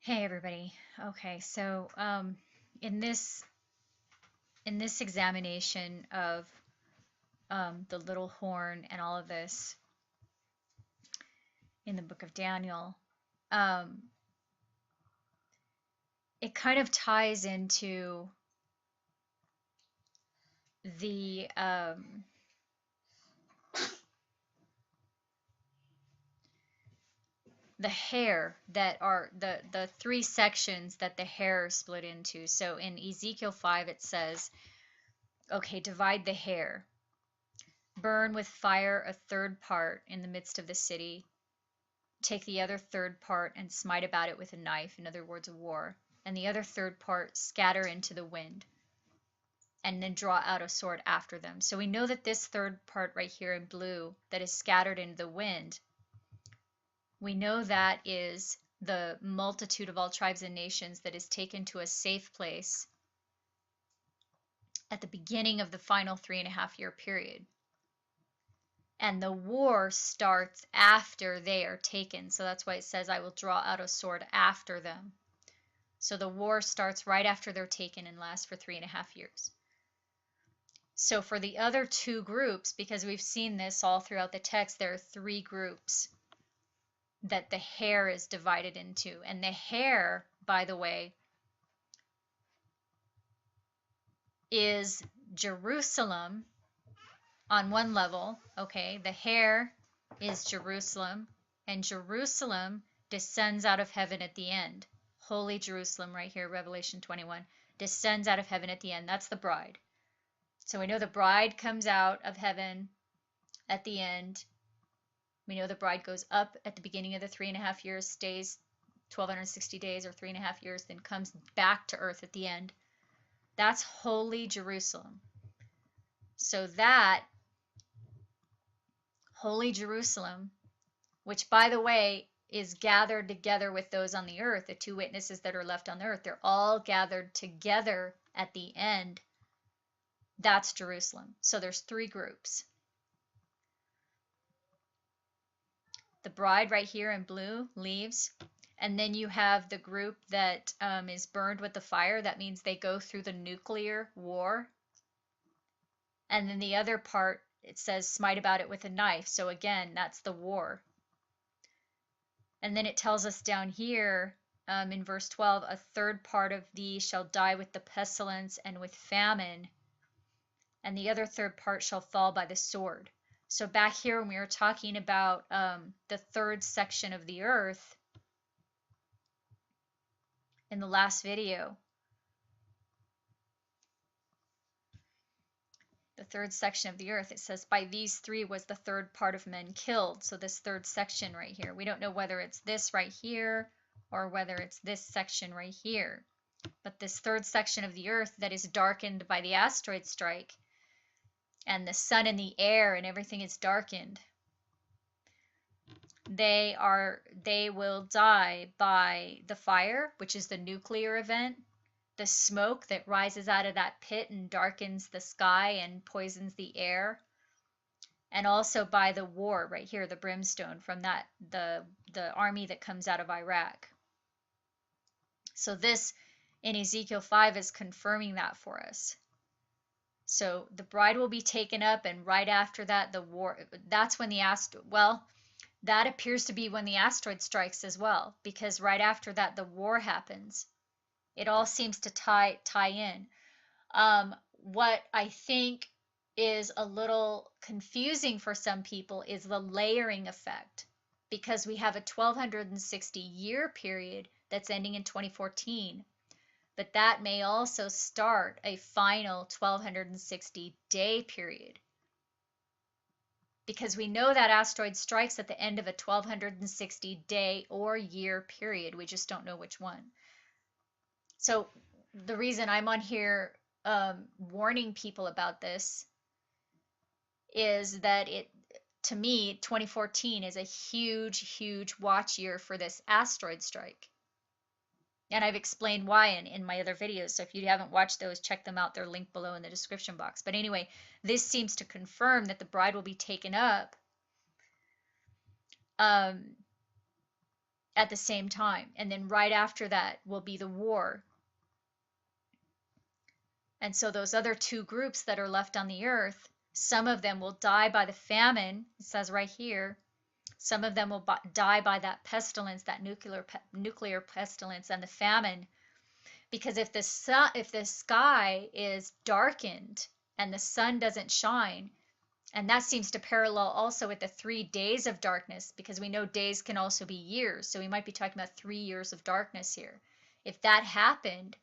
Hey everybody. Okay, so in this examination of the little horn and all of this in the book of Daniel, um, it kind of ties into the the hair that are the three sections that the hair split into. So in Ezekiel 5 it says, okay, divide the hair, burn with fire a third part in the midst of the city. Take the other third part and smite about it with a knife, in other words, a war, and the other third part scatter into the wind, and then draw out a sword after them. So we know that this third part right here in blue that is scattered into the wind, we know that is the multitude of all tribes and nations that is taken to a safe place at the beginning of the final 3.5 year period. And the war starts after they are taken. So that's why it says, I will draw out a sword after them. So the war starts right after they're taken and lasts for 3.5 years. So for the other two groups, because we've seen this all throughout the text, there are three groups that the hair is divided into. And the hair, by the way, is Jerusalem on one level. Okay, the hair is Jerusalem, and Jerusalem descends out of heaven at the end. Holy Jerusalem right here, Revelation 21, descends out of heaven at the end. That's the bride. So we know the bride comes out of heaven at the end. We know the bride goes up at the beginning of the 3.5 years, stays 1260 days or 3.5 years, then comes back to earth at the end. That's Holy Jerusalem. So that Holy Jerusalem, which by the way is gathered together with those on the earth, the two witnesses that are left on the earth, they're all gathered together at the end. That's Jerusalem. So there's three groups. The bride right here in blue leaves, and then you have the group that is burned with the fire. That means they go through the nuclear war. And then the other part, it says smite about it with a knife. So again, that's the war. And then it tells us down here in verse 12, a third part of thee shall die with the pestilence and with famine, and the other third part shall fall by the sword. So back here when we were talking about the third section of the earth in the last video, the third section of the earth, it says, by these three was the third part of men killed. So this third section right here, we don't know whether it's this right here or whether it's this section right here. But this third section of the earth that is darkened by the asteroid strike, and the sun and the air and everything is darkened, they will die by the fire, which is the nuclear event, the smoke that rises out of that pit and darkens the sky and poisons the air, and also by the war right here, the brimstone from that the army that comes out of Iraq. So this in Ezekiel 5 is confirming that for us. So the bride will be taken up, and right after that, the war, that's when the that appears to be when the asteroid strikes as well, because right after that, the war happens. It all seems to tie in. What I think is a little confusing for some people is the layering effect, because we have a 1260 year period that's ending in 2014. But that may also start a final 1260 day period, because we know that asteroid strikes at the end of a 1260 day or year period. We just don't know which one. So the reason I'm on here warning people about this is that to me, 2014 is a huge watch year for this asteroid strike. And I've explained why in my other videos. So if you haven't watched those, check them out. They're linked below in the description box. But anyway, this seems to confirm that the bride will be taken up. at the same time. And then right after that will be the war. And so those other two groups that are left on the earth, some of them will die by the famine. It says right here, some of them will die by that pestilence, that nuclear pestilence and the famine. Because if the sky is darkened and the sun doesn't shine, and that seems to parallel also with the 3 days of darkness, because we know days can also be years. So we might be talking about 3 years of darkness here. If that happened,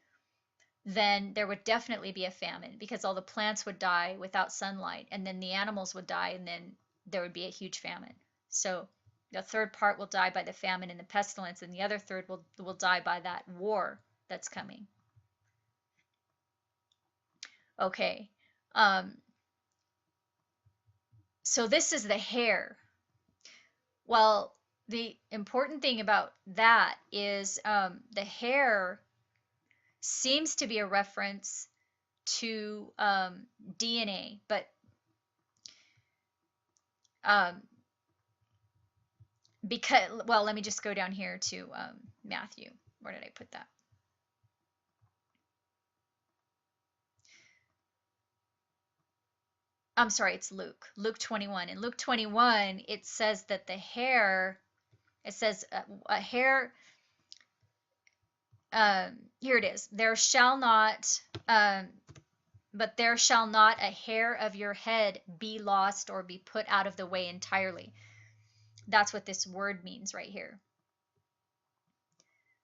then there would definitely be a famine, because all the plants would die without sunlight, and then the animals would die, and then there would be a huge famine. So the third part will die by the famine and the pestilence, and the other third will die by that war that's coming. Okay. So this is the hair. Well, the important thing about that is the hair seems to be a reference to DNA, but because, well, let me just go down here to Matthew. Where did I put that? I'm sorry, it's Luke. Luke 21. In Luke 21, it says that the hair, it says a hair, here it is. There shall not, but there shall not a hair of your head be lost or be put out of the way entirely. That's what this word means right here.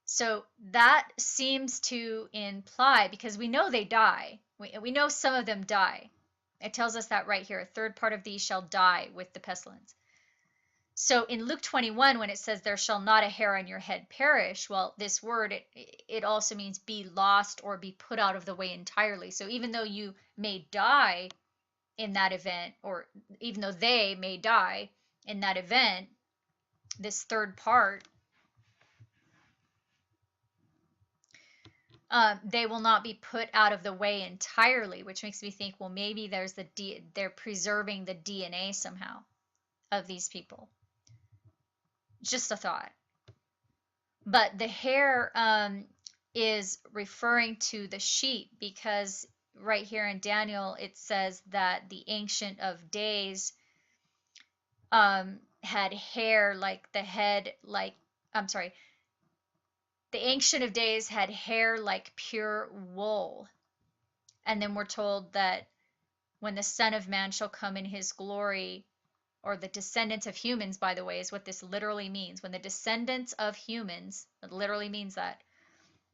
So that seems to imply, because we know they die. We know some of them die. It tells us that right here. A third part of these shall die with the pestilence. So in Luke 21, when it says there shall not a hair on your head perish, well, this word, it also means be lost or be put out of the way entirely. So even though you may die in that event, or even though they may die in that event, this third part, they will not be put out of the way entirely, which makes me think, well, maybe there's they're preserving the DNA somehow of these people. Just a thought. But the hair is referring to the sheep, because right here in Daniel it says that the Ancient of Days had hair like the head, like, I'm sorry, the Ancient of Days had hair like pure wool. And then we're told that when the Son of Man shall come in his glory, or the descendants of humans, by the way, is what this literally means. When the descendants of humans, it literally means that,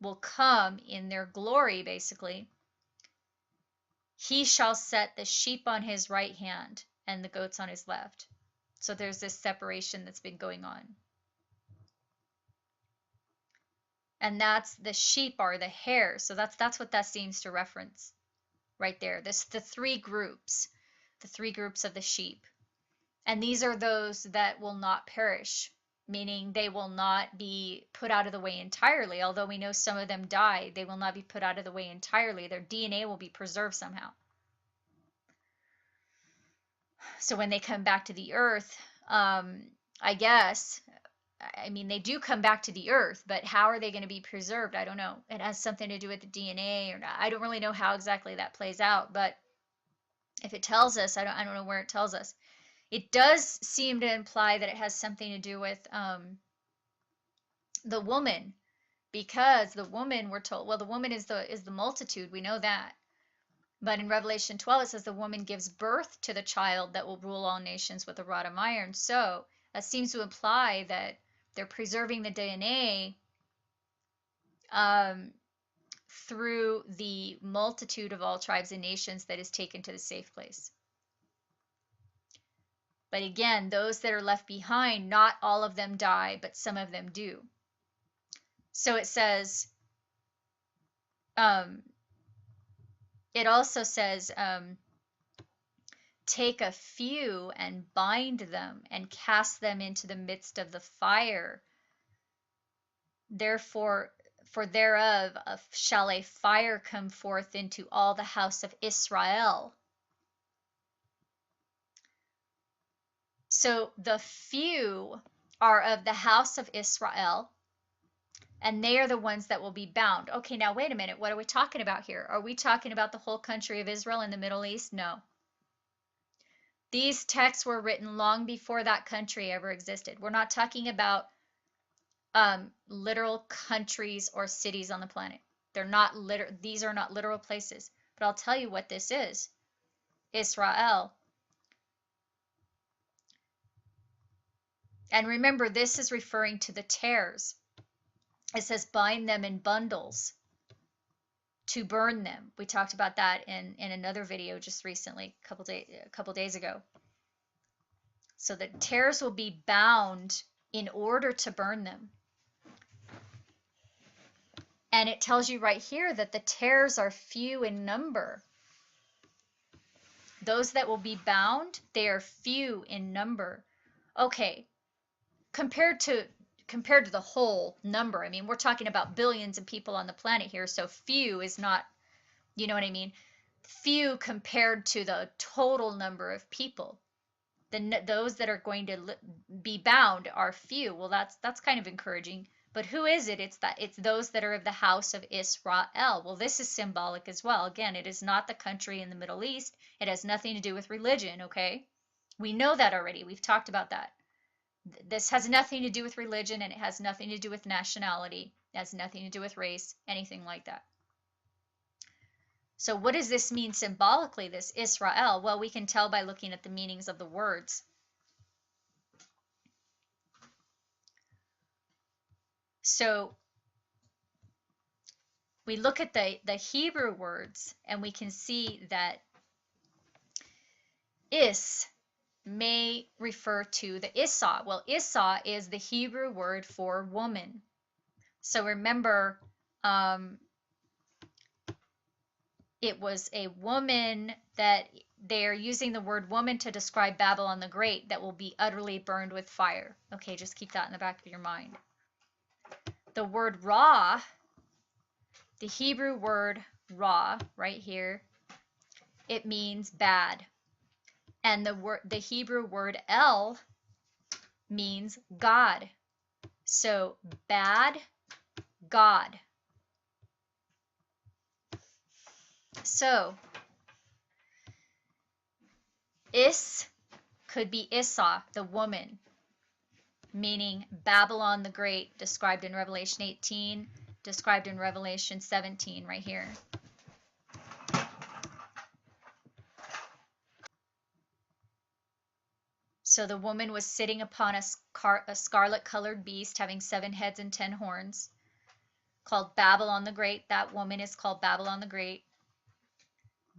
will come in their glory, basically, he shall set the sheep on his right hand and the goats on his left. So there's this separation that's been going on. And that's, the sheep are the hair. So that's what that seems to reference right there. The 3 groups, the 3 groups of the sheep. And these are those that will not perish, meaning they will not be put out of the way entirely. Although we know some of them die, they will not be put out of the way entirely. Their DNA will be preserved somehow. So when they come back to the earth, I guess, I mean, they do come back to the earth, but how are they going to be preserved? I don't know. It has something to do with the DNA, or not. I don't really know how exactly that plays out, but if it tells us, I don't know where it tells us. It does seem to imply that it has something to do with the woman, because the woman, we're told, well, the woman is the multitude. We know that. But in Revelation 12, it says the woman gives birth to the child that will rule all nations with a rod of iron. So that seems to imply that they're preserving the DNA through the multitude of all tribes and nations that is taken to the safe place. But again, those that are left behind, not all of them die, but some of them do. So it says, it also says, take a few and bind them and cast them into the midst of the fire. Therefore, for thereof shall a fire come forth into all the house of Israel. So the few are of the house of Israel, and they are the ones that will be bound. Okay, now wait a minute. What are we talking about here? Are we talking about the whole country of Israel in the Middle East? No. These texts were written long before that country ever existed. We're not talking about literal countries or cities on the planet. They're not these are not literal places. But I'll tell you what this is. Israel. And remember, this is referring to the tares. It says bind them in bundles to burn them. We talked about that in another video just recently, a couple days ago. So the tares will be bound in order to burn them. And it tells you right here that the tares are few in number. Those that will be bound, they are few in number. Okay, compared to the whole number, I mean, we're talking about billions of people on the planet here, so few is not, you know what I mean? Few compared to the total number of people. Those that are going to be bound are few. Well, that's kind of encouraging. But who is it? It's those that are of the house of Israel. Well, this is symbolic as well. Again, it is not the country in the Middle East. It has nothing to do with religion, okay? We know that already. We've talked about that. This has nothing to do with religion, and it has nothing to do with nationality. It has nothing to do with race, anything like that. So what does this mean symbolically, this Israel? Well, we can tell by looking at the meanings of the words. So we look at the Hebrew words, and we can see that is may refer to the ISSA. Well, ISSA is the Hebrew word for woman. So remember, it was a woman that they're using the word woman to describe Babylon the Great that will be utterly burned with fire. Okay, just keep that in the back of your mind. The word Ra, the Hebrew word Ra, right here, it means bad. And the Hebrew word El means God. So bad, God. So Is could be Issa, the woman, meaning Babylon the Great, described in Revelation 18, described in Revelation 17 right here. So the woman was sitting upon a scarlet-colored beast having 7 heads and 10 horns, called Babylon the Great. That woman is called Babylon the Great.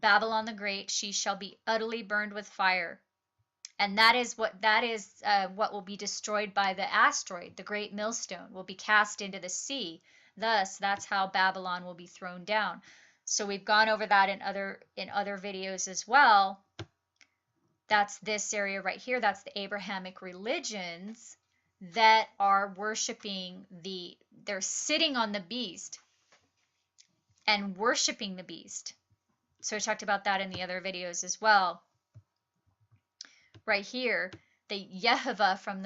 Babylon the Great, she shall be utterly burned with fire. And that is what will be destroyed by the asteroid. The great millstone will be cast into the sea. Thus, that's how Babylon will be thrown down. So we've gone over that in other videos as well. That's this area right here. That's the Abrahamic religions that are worshiping they're sitting on the beast and worshiping the beast. So I talked about that in the other videos as well. Right here, the Yehovah from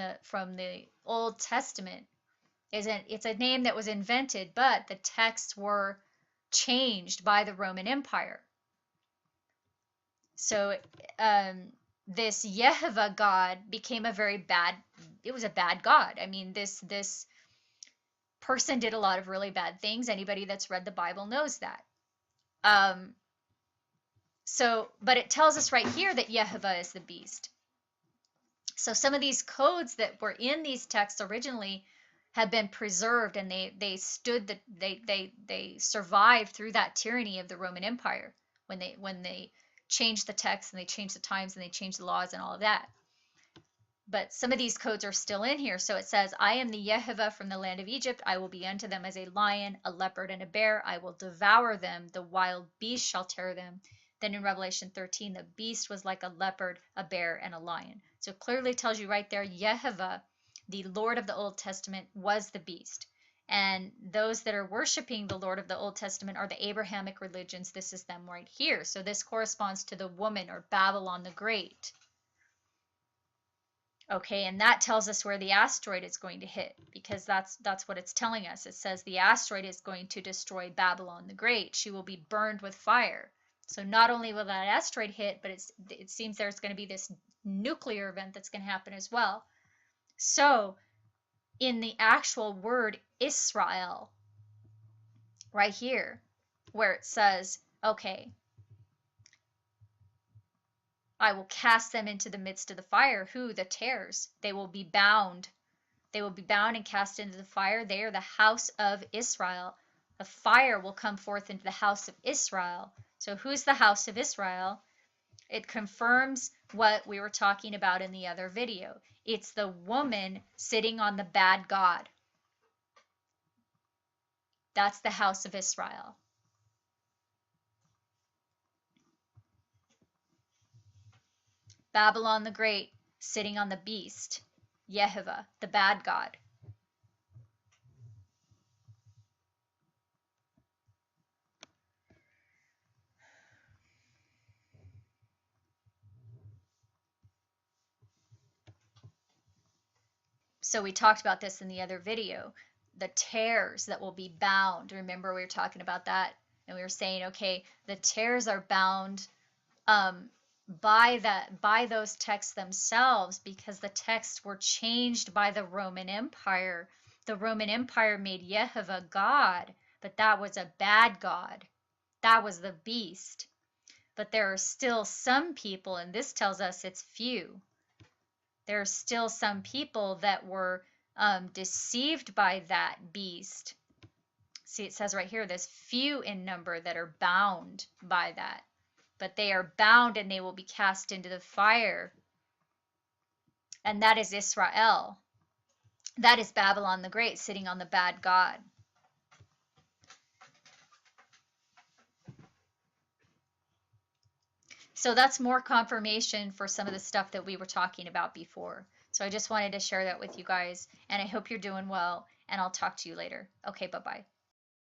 the Old Testament it's a name that was invented, but the texts were changed by the Roman Empire. So this Yehovah God became it was a bad God. I mean, this person did a lot of really bad things. Anybody that's read the Bible knows that. But it tells us right here that Yehovah is the beast. So some of these codes that were in these texts originally have been preserved, and they survived through that tyranny of the Roman Empire when they changed the text and they changed the times and they changed the laws and all of that. But some of these codes are still in here. So it says, I am the Yehovah from the land of Egypt. I will be unto them as a lion, a leopard, and a bear. I will devour them. The wild beast shall tear them. Then in Revelation 13, the beast was like a leopard, a bear, and a lion. So it clearly tells you right there, Yehovah, the Lord of the Old Testament, was the beast. And those that are worshiping the Lord of the Old Testament are the Abrahamic religions. This is them right here. So this corresponds to the woman, or Babylon the Great. Okay, and that tells us where the asteroid is going to hit, because that's what it's telling us. It says the asteroid is going to destroy Babylon the Great. She will be burned with fire. So not only will that asteroid hit, but it seems there's going to be this nuclear event that's going to happen as well. So in the actual word Israel, right here, where it says, okay, I will cast them into the midst of the fire. Who? The tares. They will be bound. They will be bound and cast into the fire. They are the house of Israel. A fire will come forth into the house of Israel. So who's the house of Israel? It confirms what we were talking about in the other video. It's the woman sitting on the bad god. That's the house of Israel. Babylon the Great sitting on the beast, Yehovah, the bad god. So we talked about this in the other video. The tares that will be bound. Remember we were talking about that, and we were saying, okay, the tares are bound by those texts themselves, because the texts were changed by the Roman Empire. The Roman Empire made Yehovah God, but that was a bad god. That was the beast. But there are still some people, and this tells us it's few. There are still some people that were deceived by that beast. See, it says right here, there's few in number that are bound by that. But they are bound and they will be cast into the fire. And that is Israel. That is Babylon the Great sitting on the bad god. So that's more confirmation for some of the stuff that we were talking about before. So I just wanted to share that with you guys, and I hope you're doing well, and I'll talk to you later. Okay, bye-bye.